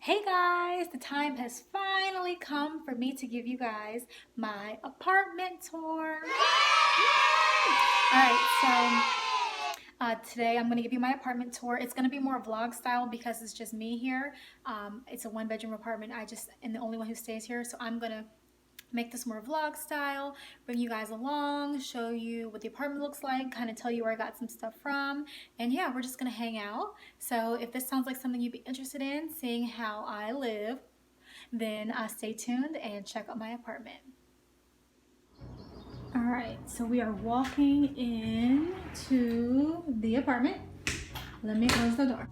Hey guys, the time has finally come for me to give you guys my apartment tour. Today I'm going to give you my apartment tour. It's going to be more vlog style because it's just me here. It's a one-bedroom apartment. I just am the only one who stays here, so I'm going to make this more vlog style, bring you guys along, show you what the apartment looks like, kind of tell you where I got some stuff from, and yeah, we're just gonna hang out. So if this sounds like something you'd be interested in, seeing how I live, then stay tuned and check out my apartment. All right, so we are walking into the apartment. Let me close the door.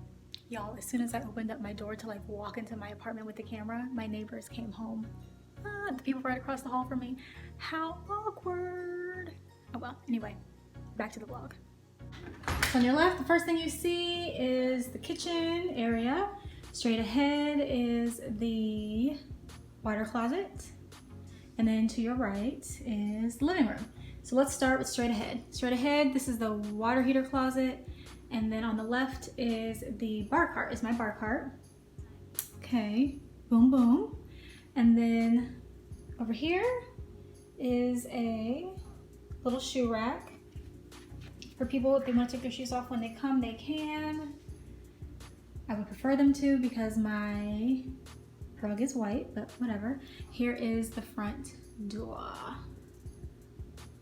Y'all, as soon as I opened up my door to like walk into my apartment with the camera, my neighbors came home. The people right across the hall from me. How awkward. Oh well, anyway, back to the vlog. So on your left, the first thing you see is the kitchen area. Straight ahead is the water closet. And then to your right is the living room. So let's start with straight ahead. Straight ahead, this is the water heater closet. And then on the left is the bar cart, is my bar cart. Okay, boom, boom. And then over here is a little shoe rack for people if they want to take their shoes off when they come, they can. I would prefer them to because my rug is white, but whatever. Here is the front door.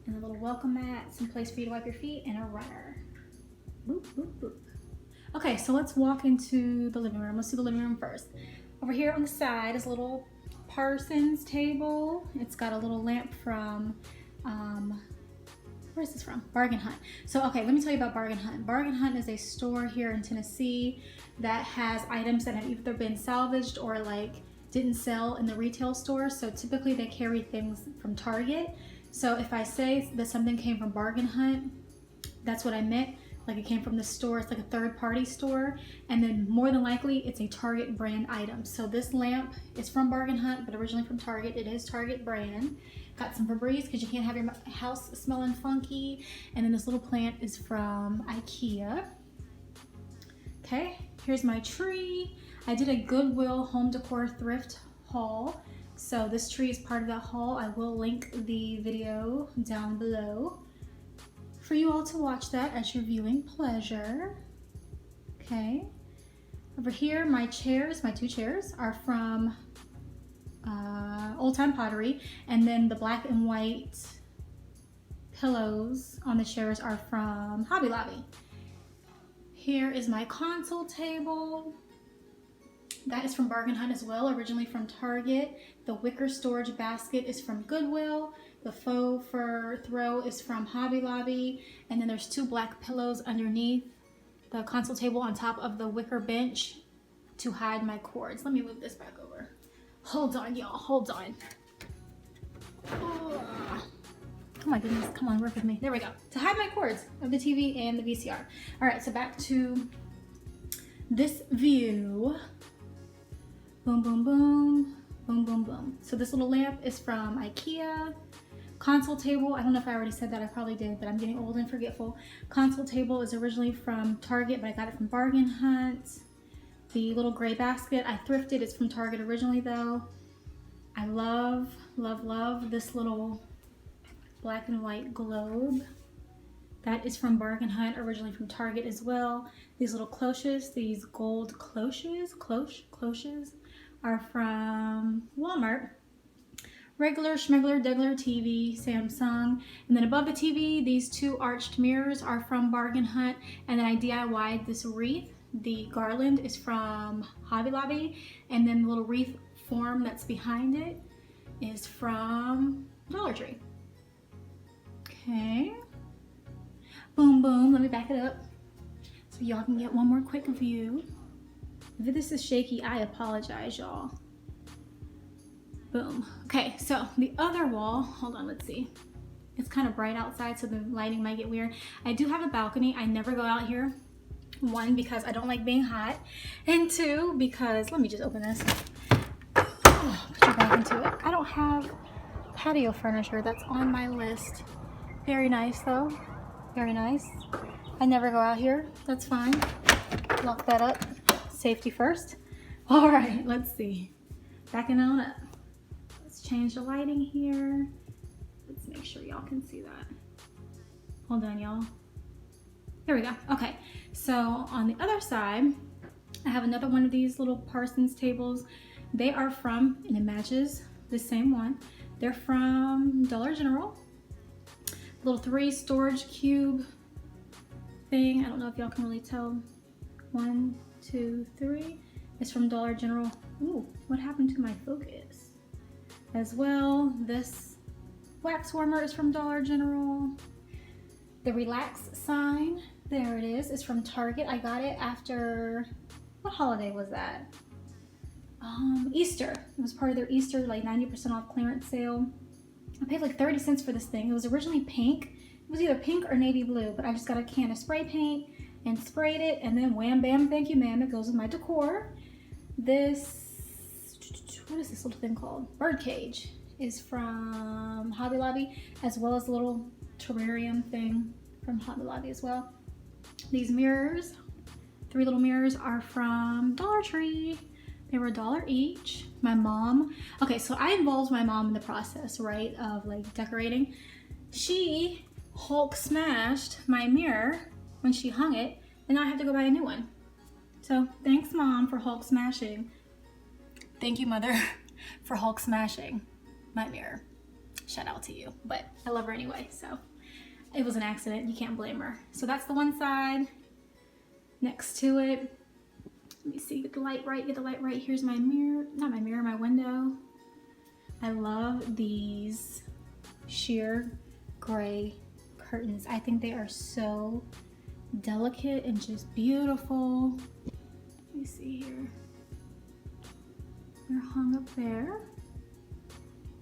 And a little welcome mat, some place for you to wipe your feet, and a runner. Boop, boop, boop. Okay, so let's walk into the living room. Let's do the living room first. Over here on the side is a little Parsons table. It's got a little lamp from, where is this from? Bargain Hunt. So, okay, let me tell you about Bargain Hunt. Bargain Hunt is a store here in Tennessee that has items that have either been salvaged or like didn't sell in the retail store. So typically they carry things from Target. So if I say that something came from Bargain Hunt, that's what I meant. Like it came from the store, it's like a third-party store, and then more than likely it's a Target brand item. So this lamp is from Bargain Hunt, but originally from Target. It is Target brand. Got some Febreze because you can't have your house smelling funky. And then this little plant is from IKEA. Okay, here's my tree. I did a Goodwill home decor thrift haul. So this tree is part of that haul. I will link the video down below for you all to watch that at your viewing pleasure. Okay. Over here, my chairs, my two chairs, are from Old Time Pottery, and then the black and white pillows on the chairs are from Hobby Lobby. Here is my console table. That is from Bargain Hunt as well, originally from Target. The wicker storage basket is from Goodwill. The faux fur throw is from Hobby Lobby. And then there's two black pillows underneath the console table on top of the wicker bench to hide my cords. Let me move this back over. Hold on, y'all, hold on. Oh my goodness, come on, work with me. There we go. To hide my cords of the TV and the VCR. All right, so back to this view. Boom, boom, boom, boom, boom, boom. So this little lamp is from IKEA. Console table, I don't know if I already said that, I probably did, but I'm getting old and forgetful. Console table is originally from Target, but I got it from Bargain Hunt. The little gray basket I thrifted, it's from Target originally though. I love, love, love this little black and white globe. That is from Bargain Hunt, originally from Target as well. These little cloches, these gold cloches, are from Walmart. Regular schmegler degler TV, Samsung. And then above the TV, these two arched mirrors are from Bargain Hunt. And then I DIY'd this wreath. The garland is from Hobby Lobby. And then the little wreath form that's behind it is from Dollar Tree. Okay. Boom, boom. Let me back it up so y'all can get one more quick view. If this is shaky, I apologize, y'all. Boom. Okay, so the other wall, hold on, let's see. It's kind of bright outside, so the lighting might get weird. I do have a balcony. I never go out here. One, because I don't like being hot. And two, because, let me just open this. Oh, put your back into it. I don't have patio furniture. That's on my list. Very nice, though. Very nice. I never go out here. That's fine. Lock that up. Safety first. All right, let's see. Backing on up. Let's change the lighting here. Let's make sure y'all can see that. Hold on, y'all. There we go. Okay, so on the other side, I have another one of these little Parsons tables. They are from, and it matches the same one. They're from Dollar General. Little 3 storage cube thing. I don't know if y'all can really tell. 1, 2, 3. It's from Dollar General. Ooh, what happened to my focus? As well, this wax warmer is from Dollar General. The relax sign, there it is from Target. I got it after, what holiday was that? Easter. It was part of their Easter, like 90% off clearance sale. I paid like 30 cents for this thing. It was originally pink. It was either pink or navy blue, but I just got a can of spray paint and sprayed it, and then wham bam, thank you ma'am, it goes with my decor. This, what is this little thing called? Bird cage is from Hobby Lobby, as well as a little terrarium thing from Hobby Lobby as well. These mirrors, 3 little mirrors, are from Dollar Tree. They were $1 each. My mom, okay, so I involved my mom in the process, right, of like decorating. She Hulk smashed my mirror when she hung it, and now I have to go buy a new one. So thanks mom for Hulk smashing. Thank you mother for Hulk smashing my mirror. Shout out to you, but I love her anyway, so it was an accident, you can't blame her. So that's the one side. Next to it, let me see, get the light right. Here's my mirror, not my mirror, my window. I love these sheer gray curtains. I think they are so delicate and just beautiful. Let me see here. They're hung up there.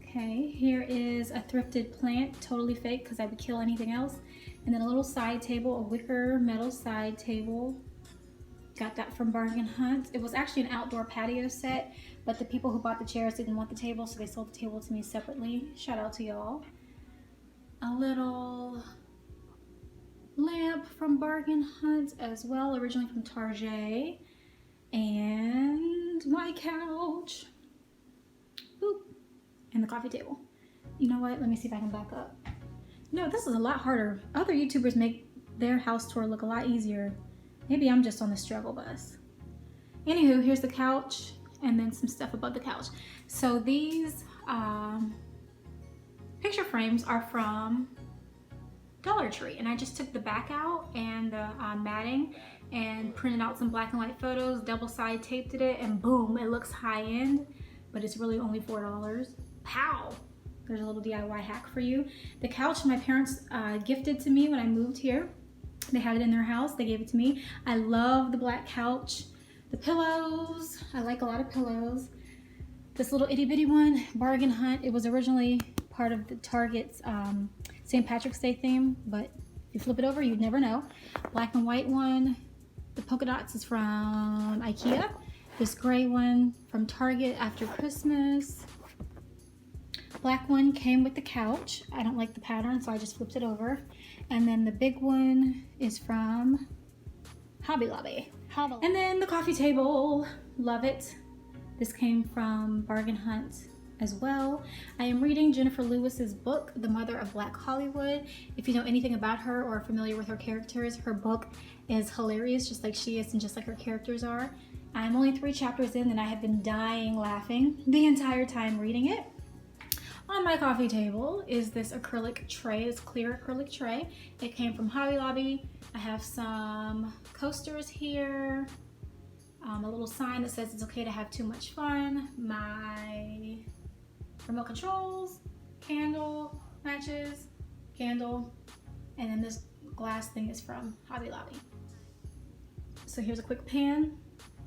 Okay, here is a thrifted plant, totally fake because I would kill anything else. And then a little side table, a wicker metal side table. Got that from Bargain Hunt. It was actually an outdoor patio set, but the people who bought the chairs didn't want the table, so they sold the table to me separately. Shout out to y'all. A little lamp from Bargain Hunt as well, originally from Target. And my couch. Boop. And the coffee table. You know what? Let me see if I can back up. No, this is a lot harder. Other YouTubers make their house tour look a lot easier. Maybe I'm just on the struggle bus. Anywho, here's the couch and then some stuff above the couch. So these picture frames are from Dollar Tree, and I just took the back out and the matting and printed out some black and white photos, double side taped it, and boom, it looks high end, but it's really only $4. Pow! There's a little DIY hack for you. The couch my parents gifted to me when I moved here. They had it in their house, they gave it to me. I love the black couch. The pillows, I like a lot of pillows. This little itty bitty one, Bargain Hunt. It was originally part of the Target's St. Patrick's Day theme, but if you flip it over, you'd never know. Black and white one. The polka dots is from IKEA. This gray one from Target after Christmas. Black one came with the couch. I don't like the pattern, so I just flipped it over. And then the big one is from Hobby Lobby. And then the coffee table, love it. This came from Bargain Hunt as well. I am reading Jennifer Lewis's book, The Mother of Black Hollywood. If you know anything about her or are familiar with her characters, her book is hilarious, just like she is and just like her characters are. I'm only 3 chapters in and I have been dying laughing the entire time reading it. On my coffee table is this acrylic tray, this clear acrylic tray. It came from Hobby Lobby. I have some coasters here, a little sign that says it's okay to have too much fun, my remote controls, candle, matches, candle, and then this glass thing is from Hobby Lobby. So here's a quick pan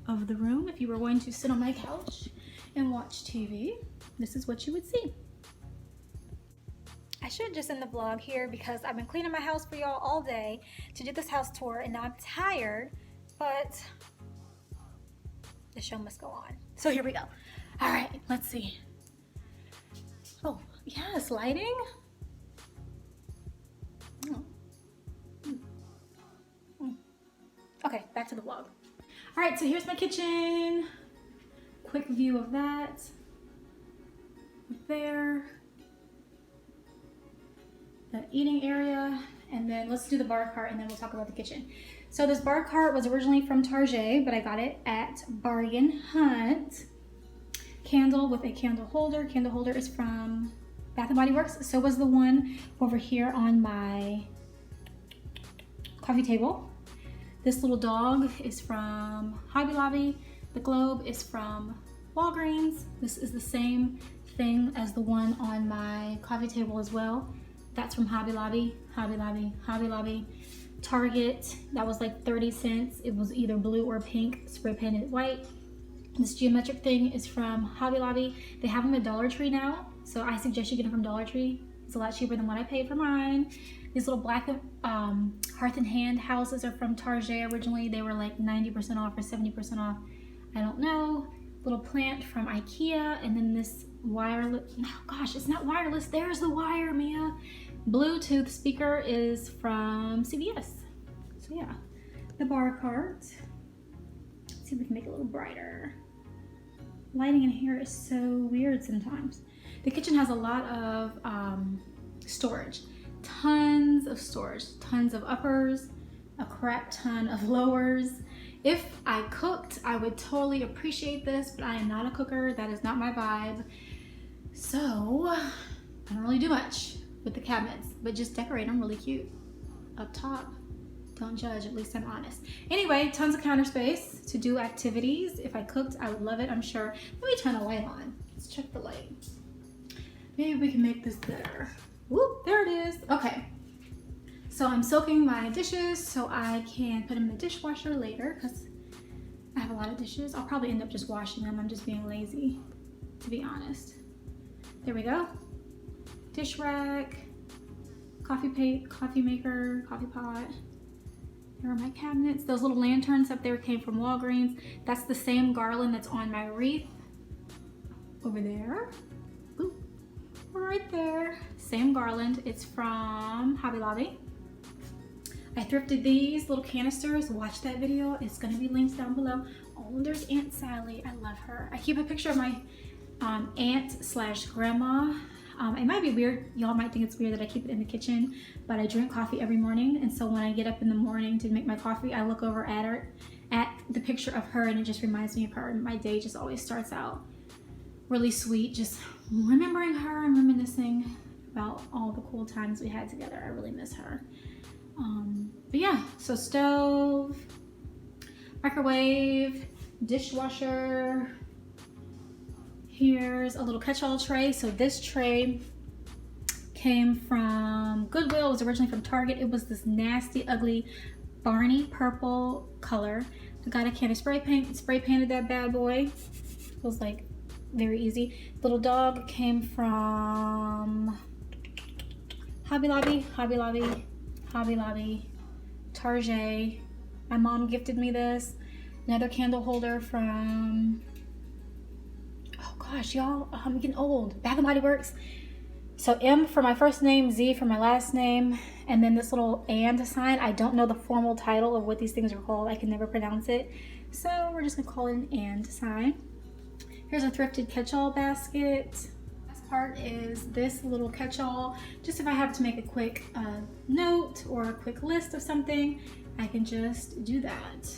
of the room. If you were going to sit on my couch and watch TV, this is what you would see. I should just end the vlog here because I've been cleaning my house for y'all all day to do this house tour, and now I'm tired, but the show must go on. So here we go. All right, let's see. Oh, yes, lighting. Okay, back to the vlog. All right, so here's my kitchen. quick view of that. There. The eating area. And then let's do the bar cart and then we'll talk about the kitchen. So this bar cart was originally from Target, but I got it at Bargain Hunt. Candle with a candle holder. Candle holder is from Bath & Body Works. So was the one over here on my coffee table. This little dog is from Hobby Lobby. The globe is from Walgreens. This is the same thing as the one on my coffee table as well. That's from Hobby Lobby, Hobby Lobby, Hobby Lobby. Target, that was like 30 cents. It was either blue or pink, spray painted white. This geometric thing is from Hobby Lobby. They have them at Dollar Tree now, so I suggest you get them from Dollar Tree. It's a lot cheaper than what I paid for mine. These little black Hearth and Hand houses are from Target originally. They were like 90% off or 70% off. I don't know. Little plant from IKEA, and then this wireless, oh gosh, it's not wireless. There's the wire, Mia. Bluetooth speaker is from CVS. So yeah, the bar cart. Let's see if we can make it a little brighter. Lighting in here is so weird sometimes. The kitchen has a lot of storage. Tons of storage. Tons of uppers, a crap ton of lowers. If I cooked, I would totally appreciate this, but I am not a cooker. That is not my vibe. So I don't really do much with the cabinets, but just decorate them really cute up top. Don't judge, at least I'm honest. Anyway, tons of counter space to do activities. If I cooked, I would love it, I'm sure. Let me turn the light on. Let's check the light. Maybe we can make this better. Whoop, there it is. Okay. So I'm soaking my dishes so I can put them in the dishwasher later because I have a lot of dishes. I'll probably end up just washing them. I'm just being lazy, to be honest. There we go. Dish rack, coffee maker, coffee pot. There are my cabinets. Those little lanterns up there came from Walgreens. That's the same garland that's on my wreath over there. Boop. Right there. Same garland. It's from Hobby Lobby. I thrifted these little canisters. Watch that video. It's going to be linked down below. Oh, there's Aunt Sally. I love her. I keep a picture of my aunt/grandma. It might be weird. Y'all might think it's weird that I keep it in the kitchen, but I drink coffee every morning. And so when I get up in the morning to make my coffee, I look over at her, at the picture of her, and it just reminds me of her. And my day just always starts out really sweet, just remembering her and reminiscing about all the cool times we had together. I really miss her. But yeah, so stove, microwave, dishwasher. Here's a little catch-all tray. So this tray came from Goodwill. It was originally from Target. It was this nasty, ugly, Barney purple color. I got a can of spray paint, spray painted that bad boy. It was like very easy. Little dog came from Hobby Lobby, Hobby Lobby, Hobby Lobby, Target. My mom gifted me this. Another candle holder from, oh gosh, y'all, I'm getting old. Bath & Body Works. So M for my first name, Z for my last name, and then this little and sign. I don't know the formal title of what these things are called. I can never pronounce it. So we're just gonna call it an and sign. Here's a thrifted catch-all basket. Last part is this little catch-all. Just if I have to make a quick note or a quick list of something, I can just do that.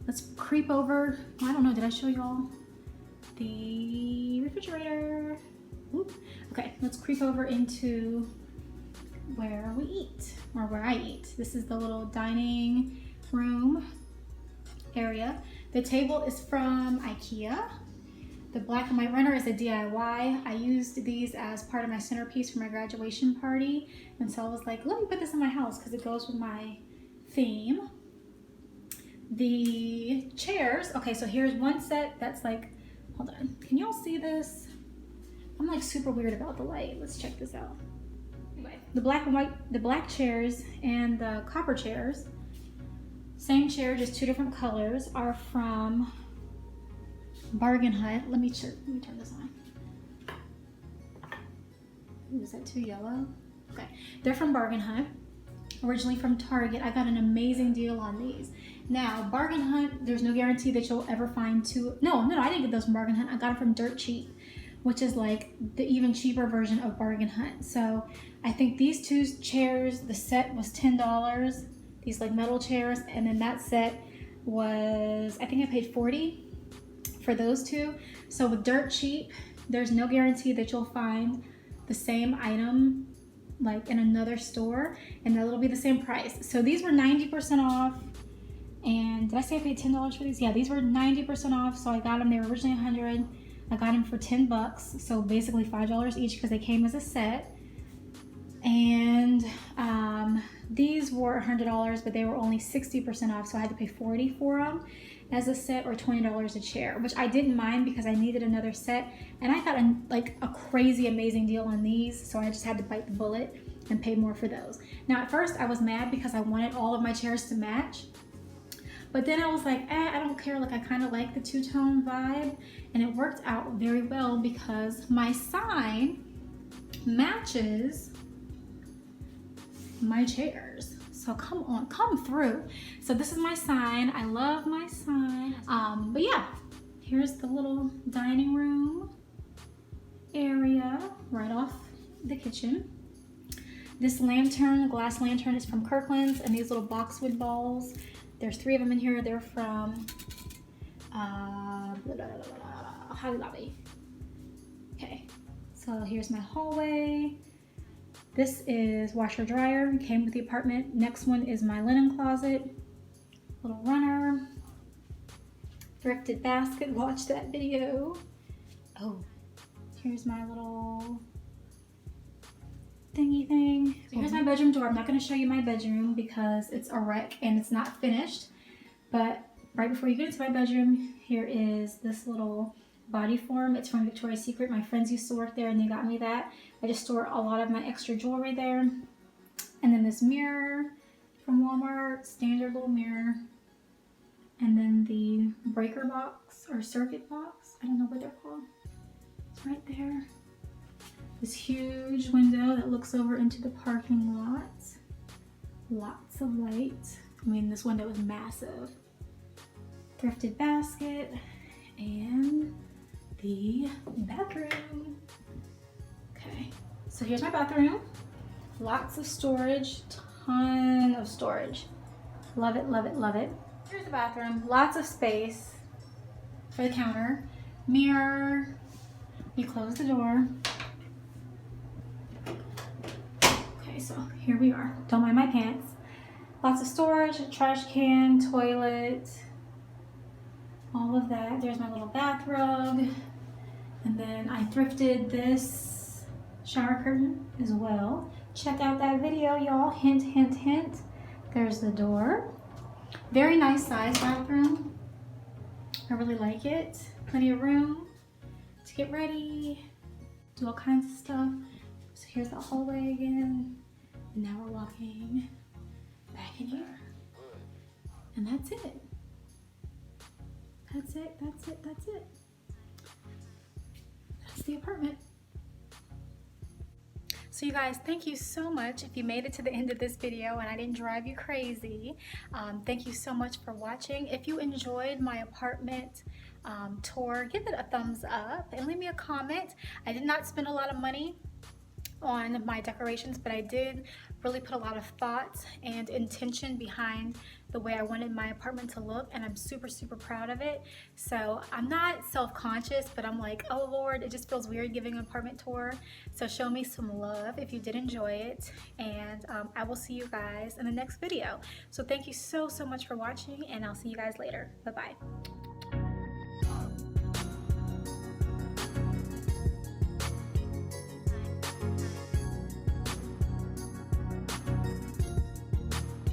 Let's creep over. Oh, I don't know, did I show y'all the refrigerator? Oop. Okay, let's creep over into where we eat, or where I eat. This is the little dining room area. The table is from IKEA. The black and white runner is a DIY. I used these as part of my centerpiece for my graduation party. And so I was like, let me put this in my house because it goes with my theme. The chairs, okay, so here's one set that's like, hold on, can y'all see this? I'm like super weird about the light. Let's check this out. Anyway, the black and white, the black chairs and the copper chairs, same chair, just two different colors, are from Bargain Hunt. Let me turn this on. Ooh, is that too yellow? Okay, they're from Bargain Hunt, originally from Target. I got an amazing deal on these. Now, Bargain Hunt, there's no guarantee that you'll ever find two. No, I didn't get those from Bargain Hunt. I got it from Dirt Cheap, which is like the even cheaper version of Bargain Hunt. So I think these two chairs, the set was $10, these like metal chairs, and then that set was, I think I paid $40 for those two. So with Dirt Cheap, there's no guarantee that you'll find the same item like in another store and that it'll be the same price. So these were 90% off. And did I say I paid $10 for these? Yeah, these were 90% off. So I got them, they were originally $100. I got them for $10. So basically $5 each because they came as a set. And these were $100, but they were only 60% off. So I had to pay $40 for them as a set, or $20 a chair, which I didn't mind because I needed another set. And I got a crazy amazing deal on these. So I just had to bite the bullet and pay more for those. Now at first I was mad because I wanted all of my chairs to match. But then I was like, I don't care. Like I kind of like the two-tone vibe, and it worked out very well because my sign matches my chairs. So come on, come through. So this is my sign. I love my sign. But yeah, here's the little dining room area right off the kitchen. This lantern, glass lantern, is from Kirkland's, and these little boxwood balls, there's 3 of them in here. They're from Hobby Lobby. Okay, so here's my hallway. This is washer dryer, came with the apartment. Next one is my linen closet, little runner, thrifted basket, watch that video. Oh, here's my little thingy thing. So here's my bedroom door. I'm not going to show you my bedroom because it's a wreck and it's not finished. But right before you get into my bedroom, here is this little body form. It's from Victoria's Secret. My friends used to work there and they got me that. I just store a lot of my extra jewelry there. And then this mirror from Walmart, standard little mirror. And then the breaker box or circuit box. I don't know what they're called. It's right there. This huge window that looks over into the parking lot. Lots of light. I mean, this window is massive. Thrifted basket and the bathroom. Okay, so here's my bathroom. Lots of storage, ton of storage. Love it, love it, love it. Here's the bathroom, lots of space for the counter. Mirror, you close the door. Okay, so here we are. Don't mind my pants. Lots of storage, trash can, toilet, all of that. There's my little bath rug. And then I thrifted this shower curtain as well. Check out that video, y'all. Hint, hint, hint. There's the door. Very nice size bathroom. I really like it. Plenty of room to get ready, do all kinds of stuff. So here's the hallway again. And now we're walking back in here. And that's it. That's it, that's it, that's it. That's the apartment. So you guys, thank you so much. If you made it to the end of this video and I didn't drive you crazy, thank you so much for watching. If you enjoyed my apartment tour, give it a thumbs up and leave me a comment. I did not spend a lot of money on my decorations, but I did really put a lot of thought and intention behind the way I wanted my apartment to look, and I'm super, super proud of it. So I'm not self-conscious, but I'm like, oh Lord, it just feels weird giving an apartment tour. So show me some love if you did enjoy it, and I will see you guys in the next video. So thank you so, so much for watching, and I'll see you guys later. Bye-bye.